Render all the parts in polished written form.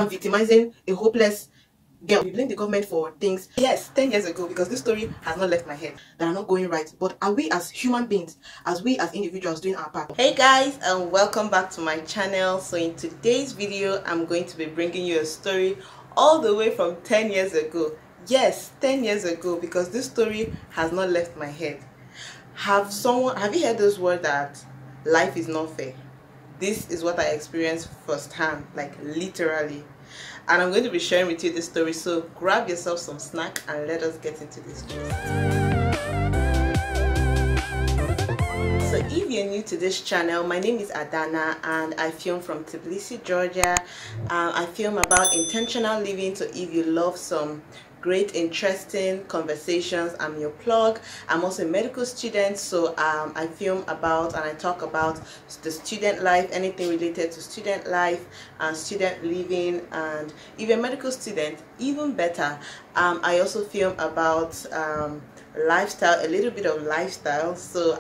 victimizing a hopeless girl. We blame the government for things. Yes, 10 years ago, because this story has not left my head, that are not going right. But are we as human beings, as we as individuals doing our part? Hey guys, and welcome back to my channel. So in today's video, I'm going to be bringing you a story all the way from 10 years ago. Yes, 10 years ago, because this story has not left my head. Have you heard those words that life is not fair? This is what I experienced firsthand, like literally. And I'm going to be sharing with you this story, so grab yourself some snack and let us get into this story. So if you're new to this channel, my name is Adanna and I film from Tbilisi, Georgia. I film about intentional living, so if you love some great interesting conversations, I'm your plug. I'm also a medical student, so I film about and I talk about the student life, anything related to student life and student living. And if you're a medical student, even better. I also film about lifestyle, a little bit of lifestyle, so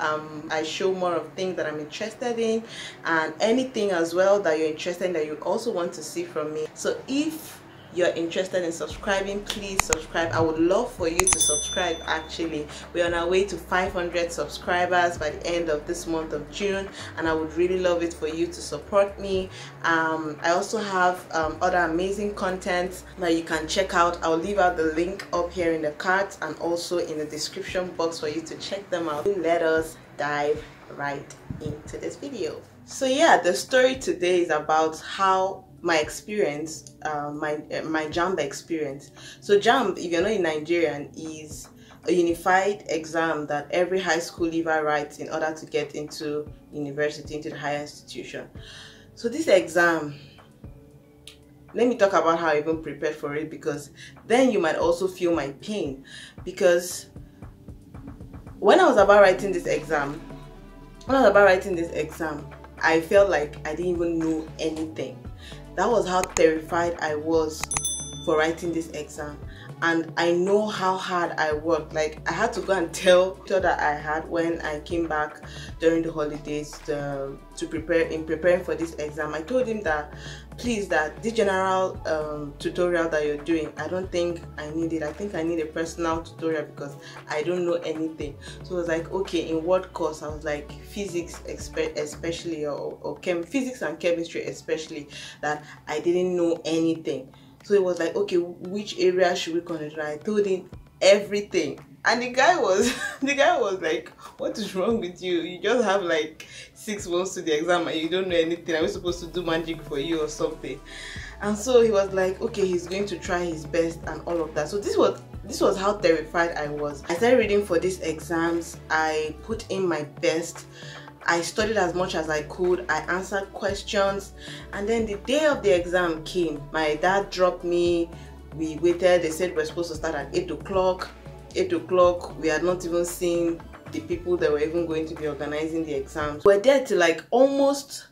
I show more of things that I'm interested in, and anything as well that you're interested in that you also want to see from me. So if you're interested in subscribing, please subscribe. I would love for you to subscribe. Actually, we're on our way to 500 subscribers by the end of this month of June, and I would really love it for you to support me. I also have other amazing content that you can check out. I'll leave out the link up here in the cards and also in the description box for you to check them out. Let us dive right into this video. So yeah, the story today is about how my experience, my JAMB experience. So JAMB, if you're not in Nigerian, is a unified exam that every high school leaver writes in order to get into university, into the higher institution. So this exam, let me talk about how I even prepared for it, because then you might also feel my pain. Because when I was about writing this exam, I felt like I didn't even know anything. That was how terrified I was for writing this exam. And I know how hard I worked. Like, I had to go and tell that I had when I came back during the holidays to preparing for this exam. I told him that, please, that this general tutorial that you're doing, I don't think I need it. I think I need a personal tutorial because I don't know anything. So I was like, okay, in what course? I was like, physics especially, or physics and chemistry especially, that I didn't know anything. So it was like, okay, which area should we consider? I told him everything, and the guy was like, what is wrong with you? You just have like 6 months to the exam and you don't know anything. Are we supposed to do magic for you or something? And so he was like, okay, he's going to try his best and all of that. So this was how terrified I was. I started reading for these exams. I put in my best. I studied as much as I could. I answered questions, and then the day of the exam came. My dad dropped me. We waited. They said we're supposed to start at 8 o'clock. 8 o'clock, we had not even seen the people that were even going to be organizing the exams. We're there till like almost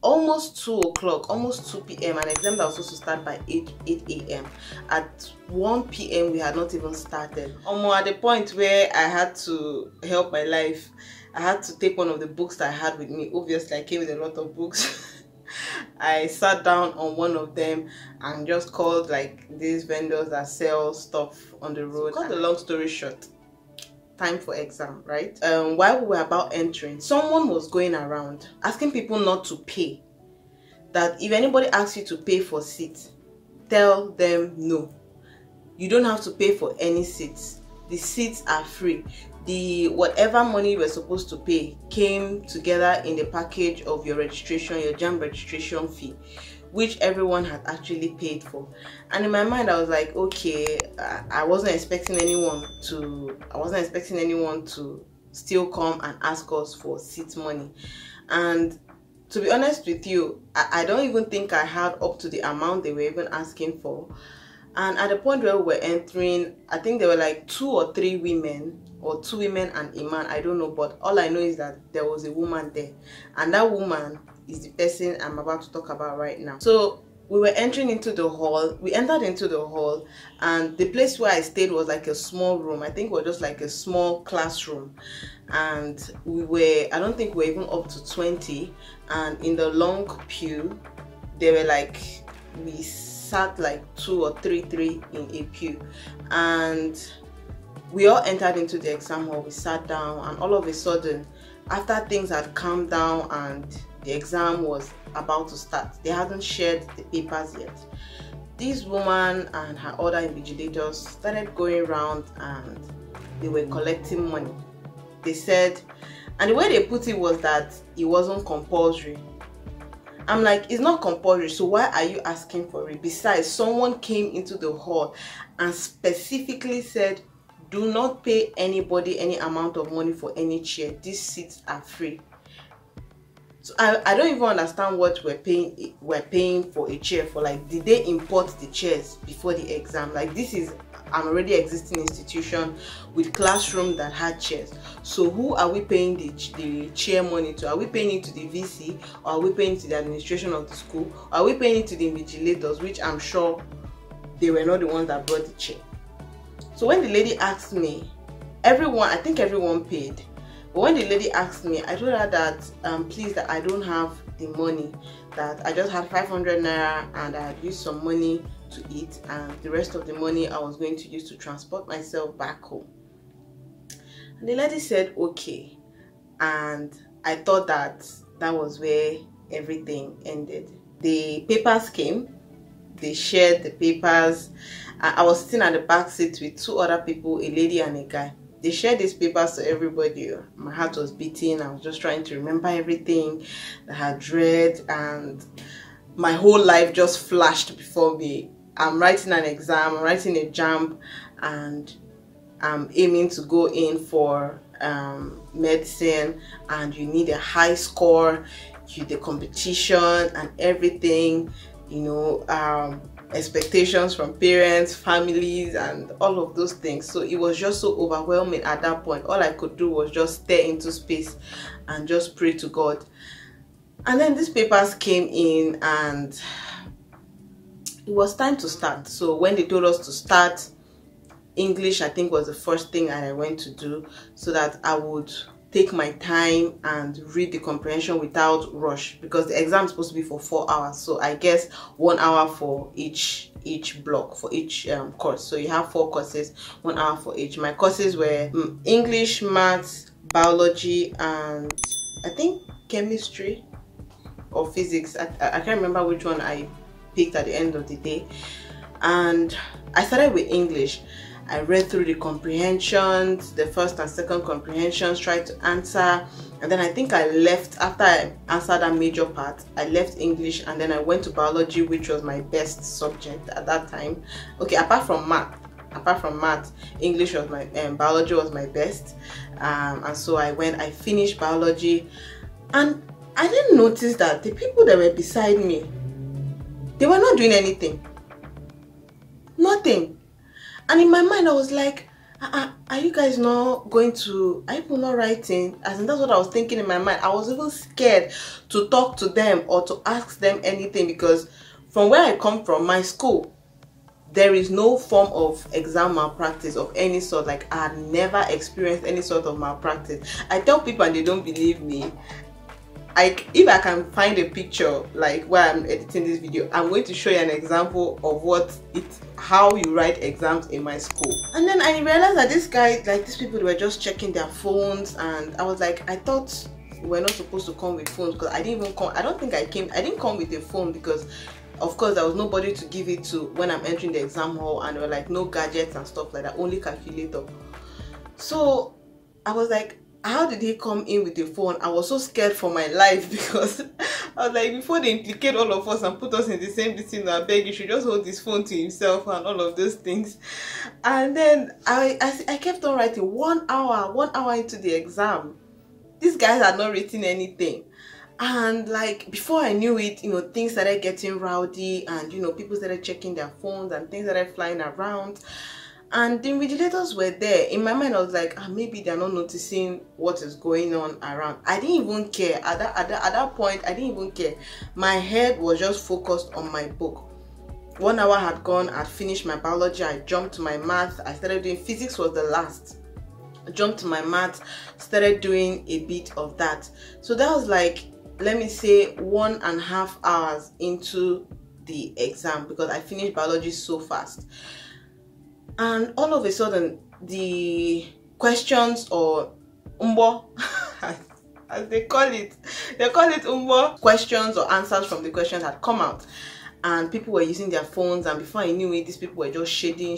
2 o'clock, almost 2 p.m. An exam that was supposed to start by 8 a.m. At 1 p.m. we had not even started. At the point where I had to help my life, I had to take one of the books that I had with me. Obviously, I came with a lot of books. I sat down on one of them and just called like these vendors that sell stuff on the road. So cut the long story short, time for exam, right? While we were about entering, someone was going around asking people not to pay. That if anybody asks you to pay for seats, tell them no. You don't have to pay for any seats. The seats are free. The whatever money you were supposed to pay came together in the package of your registration, your JAMB registration fee, which everyone had actually paid for. And in my mind, I was like, okay, I wasn't expecting anyone to still come and ask us for seat money. And to be honest with you, I don't even think I had up to the amount they were even asking for. And at the point where we were entering, I think there were like 2 or 3 women, or 2 women and a man, I don't know, but all I know is that there was a woman there, and that woman is the person I'm about to talk about right now. So we were entering into the hall. We entered into the hall, and the place where I stayed was like a small room. I think it was just like a small classroom, and I don't think we were even up to 20, and in the long pew there were like we sat like 2 or 3 in a pew, and we all entered into the exam hall. We sat down, and all of a sudden, after things had calmed down and the exam was about to start, they hadn't shared the papers yet. This woman and her other invigilators started going around and they were collecting money. They said, and the way they put it was that it wasn't compulsory. I'm like, it's not compulsory, so why are you asking for it? Besides, someone came into the hall and specifically said, do not pay anybody any amount of money for any chair. These seats are free. So I don't even understand what we're paying for a chair for. Like, did they import the chairs before the exam? Like, this is an already existing institution with classroom that had chairs. So who are we paying the chair money to? Are we paying it to the VC, or are we paying it to the administration of the school? Or are we paying it to the invigilators, which I'm sure they were not the ones that brought the chair? So when the lady asked me, I think everyone paid. But when the lady asked me, I told her that please, that I don't have the money, that I just had 500 naira and I had used some money to eat, and the rest of the money I was going to use to transport myself back home. And the lady said okay, and I thought that was where everything ended. The papers came, they shared the papers. I was sitting at the back seat with 2 other people, a lady and a guy. They shared these papers to everybody. My heart was beating. I was just trying to remember everything that I had read, and my whole life just flashed before me. I'm writing an exam, I'm writing a JAMB, and I'm aiming to go in for medicine, and you need a high score, the competition and everything, you know, expectations from parents, families, and all of those things. So it was just so overwhelming at that point. All I could do was just stare into space and just pray to God. And then these papers came in and it was time to start. So when they told us to start, English I think was the first thing that I went to do, so that I would take my time and read the comprehension without rush, because the exam is supposed to be for 4 hours. So I guess 1 hour for each block, for each course. So you have 4 courses, 1 hour for each. My courses were English, maths, biology, and I think chemistry or physics. I can't remember which one I picked at the end of the day. And I started with English. I read through the comprehensions, the first and second comprehensions, tried to answer, and then I think I left after I answered that major part. I left English and then I went to biology, which was my best subject at that time. Okay, apart from math, English was my biology was my best, and so I finished biology, and I didn't notice that the people that were beside me, they were not doing anything, nothing. And in my mind, I was like, are you guys not going to, are you not writing? As in, that's what I was thinking in my mind. I was even scared to talk to them or to ask them anything, because from where I come from, my school, there is no form of exam malpractice of any sort. Like, I had never experienced any sort of malpractice. I tell people and they don't believe me. If I can find a picture like where I'm editing this video, I'm going to show you an example of how you write exams in my school. And then I realized that these people were just checking their phones, and I was like, I thought we're not supposed to come with phones, because I didn't come with a phone, because of course there was nobody to give it to when I'm entering the exam hall, and there were like no gadgets and stuff like that, only calculator. So I was like, how did he come in with a phone? I was so scared for my life, because I was like, before they implicate all of us and put us in the same thing, I beg you should just hold this phone to himself and all of those things. And then I kept on writing 1 hour into the exam. These guys had not written anything. And like, before I knew it, you know, things started getting rowdy, and you know, people started checking their phones and things started flying around. And the invigilators were there. In my mind, I was like, maybe they're not noticing what is going on around. I didn't even care. At that point, I didn't even care. My head was just focused on my book. 1 hour had gone. I'd finished my biology. I jumped to my math. I started doing physics, was the last. I jumped to my math, started doing a bit of that. So that was like, let me say, 1.5 hours into the exam because I finished biology so fast. And all of a sudden, the questions, or umbo, as they call it umbo, questions or answers from the questions had come out. And people were using their phones, and before I knew it, these people were just shading.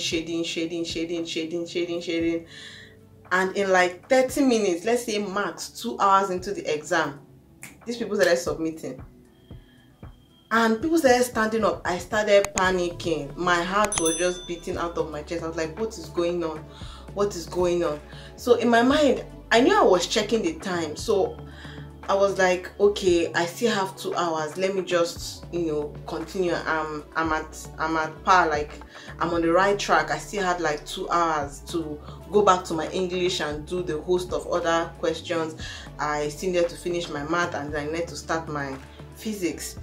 And in like 30 minutes, let's say max 2 hours into the exam, these people started submitting. And people started standing up. I started panicking. My heart was just beating out of my chest. I was like, what is going on? What is going on? So in my mind, I knew I was checking the time. So I was like, okay, I still have 2 hours. Let me just, continue. I'm at par, like I'm on the right track. I still had like 2 hours to go back to my English and do the host of other questions. I still need to finish my math, and then I need to start my physics.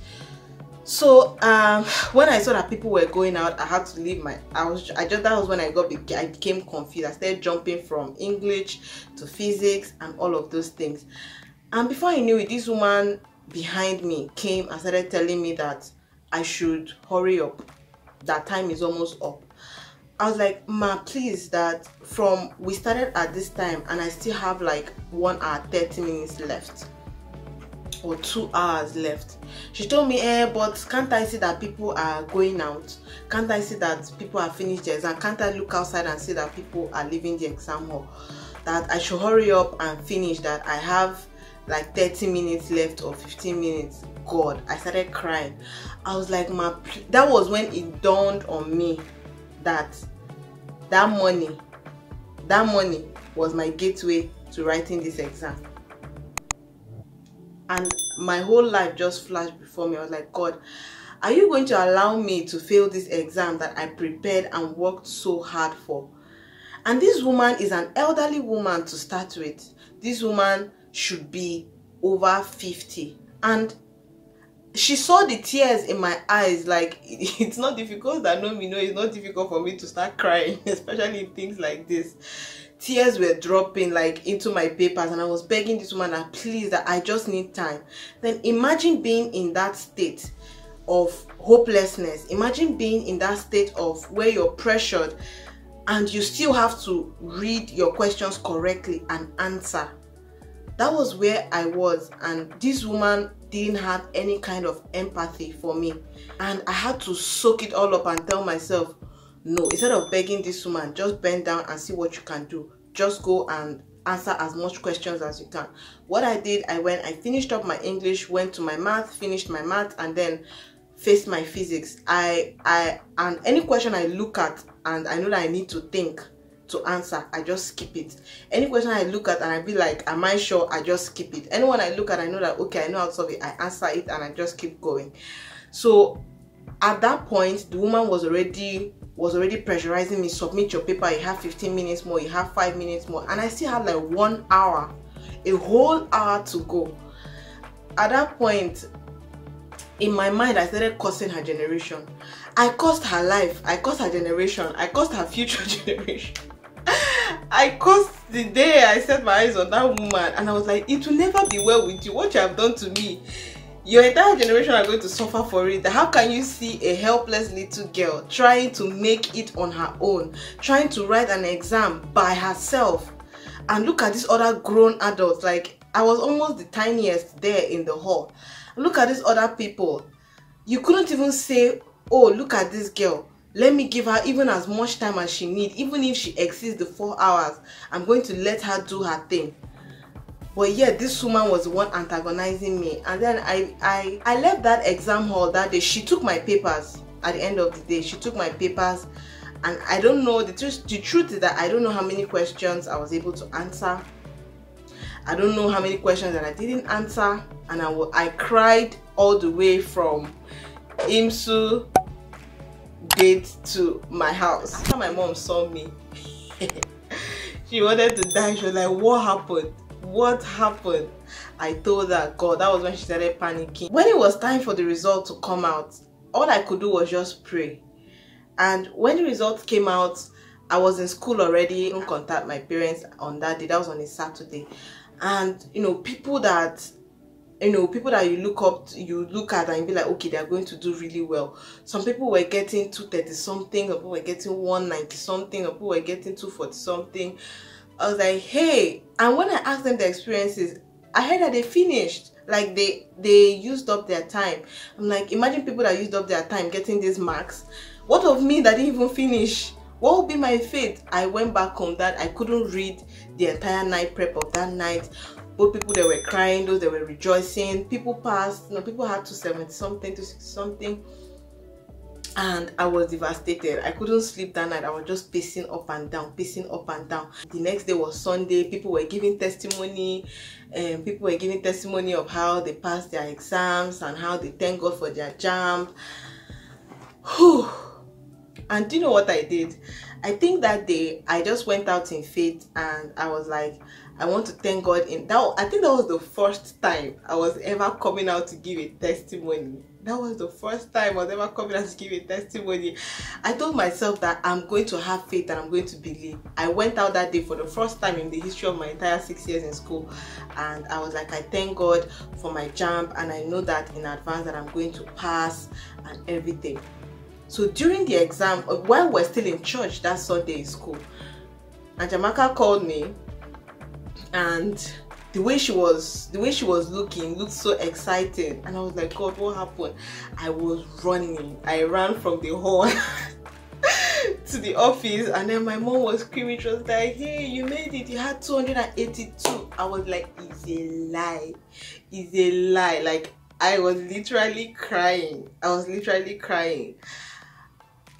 So when I saw that people were going out, I had to leave that was when I became confused. I started jumping from English to physics and all of those things. And before I knew it, this woman behind me came and started telling me that I should hurry up, that time is almost up. I was like, ma, please, that we started at this time and I still have like 1 hour 30 minutes left, or 2 hours left. She told me, but can't I see that people are going out? Can't I see that people have finished the exam? Can't I look outside and see that people are leaving the exam hall? That I should hurry up and finish, that I have like 30 minutes left or 15 minutes. God, I started crying. I was like, ma, that was when it dawned on me that money was my gateway to writing this exam. And my whole life just flashed before me. I was like, God, are you going to allow me to fail this exam that I prepared and worked so hard for? And this woman is an elderly woman to start with. This woman should be over 50. And she saw the tears in my eyes. Like, it's not difficult, that know me know it's not difficult for me to start crying, especially in things like this. Tears were dropping like into my papers, and I was begging this woman that please, that I just need time. Then imagine being in that state of hopelessness. Imagine being in that state of where you're pressured and you still have to read your questions correctly and answer. That was where I was, and this woman didn't have any kind of empathy for me. And I had to soak it all up and tell myself, no, instead of begging this woman, just bend down and see what you can do. Just go and answer as much questions as you can. What I did, I finished up my English, went to my math, finished my math, and then faced my physics. And any question I look at and I know that I need to think to answer, I just skip it. Any question I look at and I be like, am I sure? I just skip it. Anyone I look at, I know that, okay, I know how to solve it, I answer it and I just keep going. So at that point, the woman was already pressurizing me. Submit your paper, you have 15 minutes more, you have 5 minutes more, and I still had like 1 hour, a whole hour to go. At that point, in my mind, I started cursing her generation. I cursed her life, I cursed her generation, I cursed her future generation. I cursed the day I set my eyes on that woman, and I was like, it will never be well with you. What you have done to me, your entire generation are going to suffer for it. How can you see a helpless little girl trying to make it on her own, trying to write an exam by herself, and look at these other grown adults? Like, I was almost the tiniest there in the hall. Look at these other people. You couldn't even say, oh, look at this girl, let me give her even as much time as she needs. Even if she exceeds the 4 hours, I'm going to let her do her thing. But yeah, this woman was the one antagonizing me. And then I left that exam hall that day. She took my papers at the end of the day. She took my papers, and I don't know, the truth is that I don't know how many questions I was able to answer. I don't know how many questions that I didn't answer. And I cried all the way from IMSU gate to my house. After my mom saw me, she wanted to die. She was like, what happened? What happened? I told her, God, that was when she started panicking. When it was time for the result to come out, all I could do was just pray. And when the results came out, I was in school already. I didn't contact my parents on that day. That was on a Saturday. And you know, people that you know, people that you look at and you be like, okay, they are going to do really well. Some people were getting 230 something, or people were getting 190 something, or people were getting 240 something. I was like, hey. And when I asked them their experiences, I heard that they finished. Like they used up their time. I'm like, imagine people that used up their time getting these marks. What of me that didn't even finish? What would be my fate? I went back home that I couldn't read the entire night prep of that night. Both people that were crying, those that were rejoicing. People passed, you know, people had 270 something, 260 something. And I was devastated. I couldn't sleep that night. I was just pacing up and down, pacing up and down. The next day was Sunday. People were giving testimony. People were giving testimony of how they passed their exams and how they thank God for their JAMB. Whew. And do you know what I did? I think that day I just went out in faith and I was like, I want to thank God. I think that was the first time I was ever coming out to give a testimony. That was the first time I was ever coming out to give a testimony. I told myself that I'm going to have faith and I'm going to believe. I went out that day for the first time in the history of my entire 6 years in school, and I was like, I thank God for my JAMB, and I know that in advance that I'm going to pass and everything. So during the exam, while we're still in church that Sunday in school, and Jamaica called me, and the way she was looking looked so excited, and I was like, God, what happened? I was running. I ran from the hall to the office, and then my mom was screaming. She was like, hey, you made it, you had 282. I was like, it's a lie, it's a lie. Like, I was literally crying.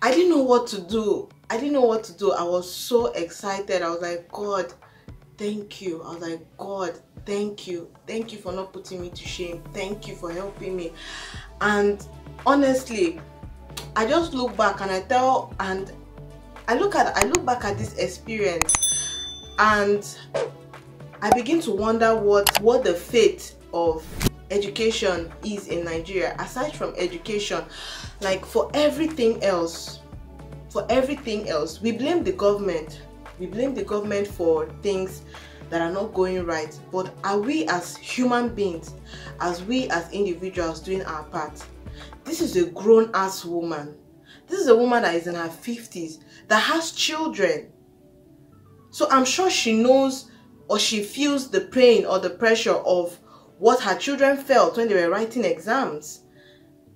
I didn't know what to do. I was so excited. I was like, God, thank you. I was like, God, thank you. Thank you for not putting me to shame. Thank you for helping me. And honestly, I just look back and I look back at this experience, and I begin to wonder what the fate of education is in Nigeria. Aside from education, like for everything else, we blame the government. We blame the government for things that are not going right. But are we as human beings, as we as individuals, doing our part? This is a grown-ass woman. This is a woman that is in her 50s, that has children. So I'm sure she knows, or she feels the pain or the pressure of what her children felt when they were writing exams.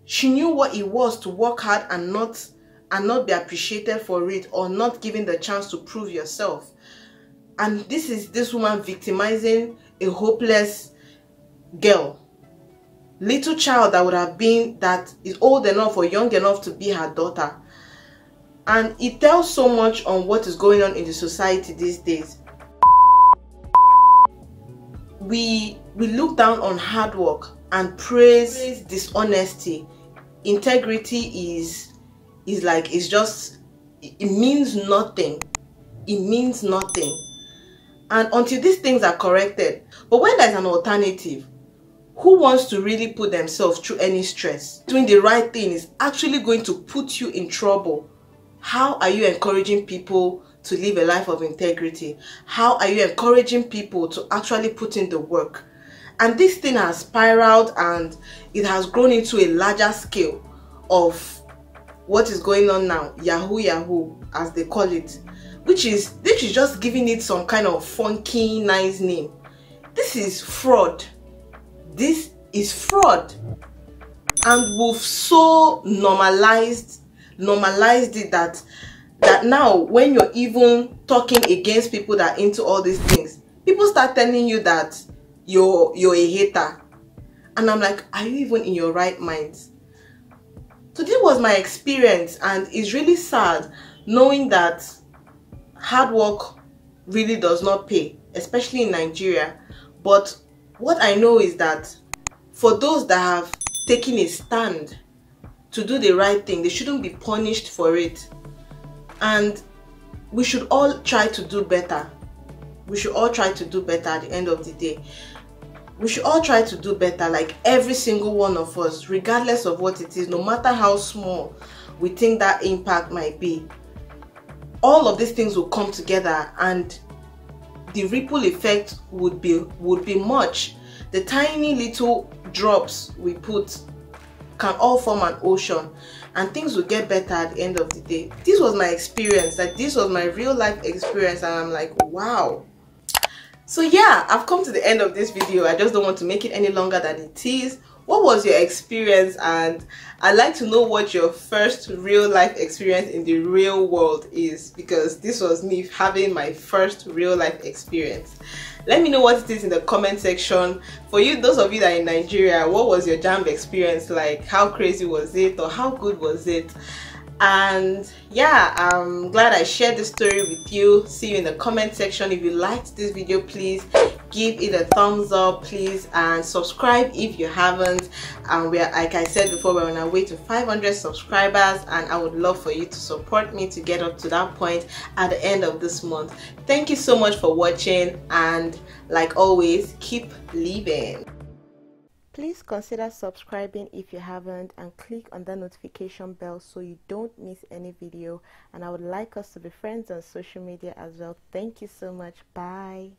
She knew what it was to work hard and not be appreciated for it, or not given the chance to prove yourself. And this is this woman victimizing a hopeless girl, little child that is old enough or young enough to be her daughter. And it tells so much on what is going on in the society these days. We look down on hard work and praise dishonesty. Integrity it means nothing. It means nothing. And until these things are corrected. But when there's an alternative, who wants to really put themselves through any stress? Doing the right thing is actually going to put you in trouble. How are you encouraging people to live a life of integrity? How are you encouraging people to actually put in the work? And this thing has spiraled, and it has grown into a larger scale of what is going on now. Yahoo, as they call it, which is just giving it some kind of funky, nice name. This is fraud. This is fraud. And we've so normalized it that now when you're even talking against people that are into all these things, people start telling you that you're a hater. And I'm like, are you even in your right mind? So this was my experience, and it's really sad knowing that hard work really does not pay, especially in Nigeria. But what I know is that for those that have taken a stand to do the right thing, they shouldn't be punished for it. And we should all try to do better. We should all try to do better at the end of the day. We should all try to do better, like every single one of us, regardless of what it is, no matter how small we think that impact might be. All of these things will come together, and the ripple effect would be much. the tiny little drops we put can all form an ocean, and things will get better at the end of the day. This was my experience, like this was my real life experience, and I'm like, wow. So yeah, I've come to the end of this video. I just don't want to make it any longer than it is. What was your experience? And I'd like to know what your first real life experience in the real world is, because this was me having my first real life experience. Let me know what it is in the comment section. For you, those of you that are in Nigeria, what was your JAMB experience like? How crazy was it, or how good was it? And yeah, I'm glad I shared this story with you. See you in the comment section. If you liked this video, please give it a thumbs up, please, and subscribe if you haven't. And we're, like I said before, we're on our way to 500 subscribers, and I would love for you to support me to get up to that point at the end of this month. Thank you so much for watching, and like always, keep living. Please consider subscribing if you haven't, and click on the notification bell so you don't miss any video. And I would like us to be friends on social media as well. Thank you so much. Bye.